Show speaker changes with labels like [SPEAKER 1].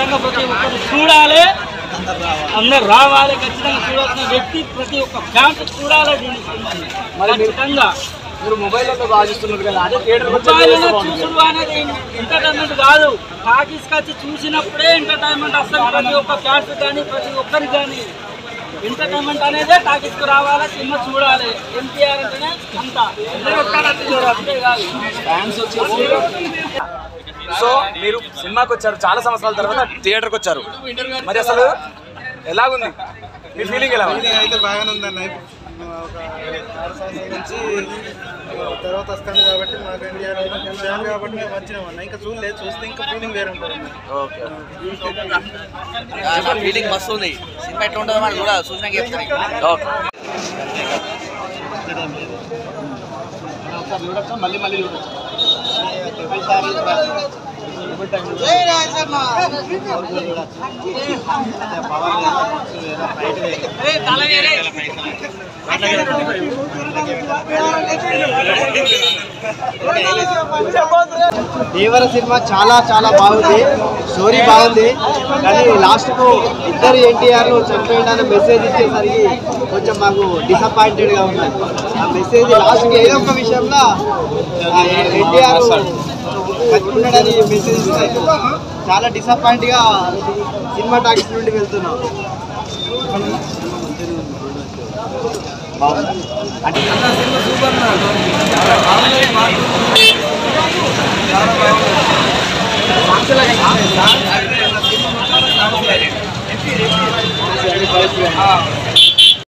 [SPEAKER 1] ఖచ్చితంగా ప్రతి ఒక్కరు చూడాలి, అందరు రావాలి, ఖచ్చితంగా చూడాల్సిన వ్యక్తి ప్రతి ఒక్క ఫ్యాన్స్ చూడాలి దీన్ని ఖచ్చితంగా.
[SPEAKER 2] మీరు మొబైల్లో బాగా చూస్తున్నారు కదా, అదే థియేటర్
[SPEAKER 1] మొబైల్లో చూసుడు అనేది ఎంటర్టైన్మెంట్ కాదు, టాకీస్కి వచ్చి చూసినప్పుడే ఎంటర్టైన్మెంట్ వస్తుంది. ప్రతి ఒక్క ఫ్యాన్స్ కానీ ప్రతి ఒక్కరికి కానీ ఎంటర్టైన్మెంట్ అనేదే టాకీస్కి రావాలి, సినిమా చూడాలి. ఎన్టీఆర్ అంటేనే అంతా అంతే కాదు
[SPEAKER 2] ఫ్యాన్స్ వచ్చేసి. సో మీరు సినిమాకి వచ్చారు, చాలా సంవత్సరాల తర్వాత థియేటర్కి వచ్చారు, మరి అసలు ఎలాగుంది మీ ఫీలింగ్? ఎలా
[SPEAKER 3] అయితే బాగానే ఉందన్న. ఒక 6 సంవత్సరాల నుంచి తర్వాత వస్తాను కాబట్టి మాకు ఎన్టీఆర్ ఫ్యాన్ కాబట్టి మేము వచ్చినామన్న. ఇంకా చూడలేదు, చూస్తే ఇంకా ఫీలింగ్ వేరే ఉంటుంది.
[SPEAKER 2] ఓకే,
[SPEAKER 4] ఫీలింగ్ మస్తు ఉంది. సినిమా ఎట్లా ఉంటుందో మనం కూడా చూసినాక చెప్తాను.
[SPEAKER 2] ఓకే, చూడొచ్చా? మళ్ళీ మళ్ళీ చూడొచ్చు.
[SPEAKER 5] దేవర సినిమా చాలా చాలా బాగుంది, స్టోరీ బాగుంది, కానీ లాస్ట్కు ఇద్దరు ఎన్టీఆర్లు చనిపోయిన మెసేజ్ ఇచ్చేసరికి కొంచెం మాకు డిసప్పాయింటెడ్గా ఉంది. ఆ మెసేజ్ లాస్ట్కి ఏదో ఒక విషయంలో ఎన్టీఆర్ బతుకున్నాడని మెసేజ్ ఇస్తాయి. చాలా డిసప్పాయింట్గా సినిమా టాకీస్ నుండి వెళ్తున్నాం.
[SPEAKER 2] బాగుంది.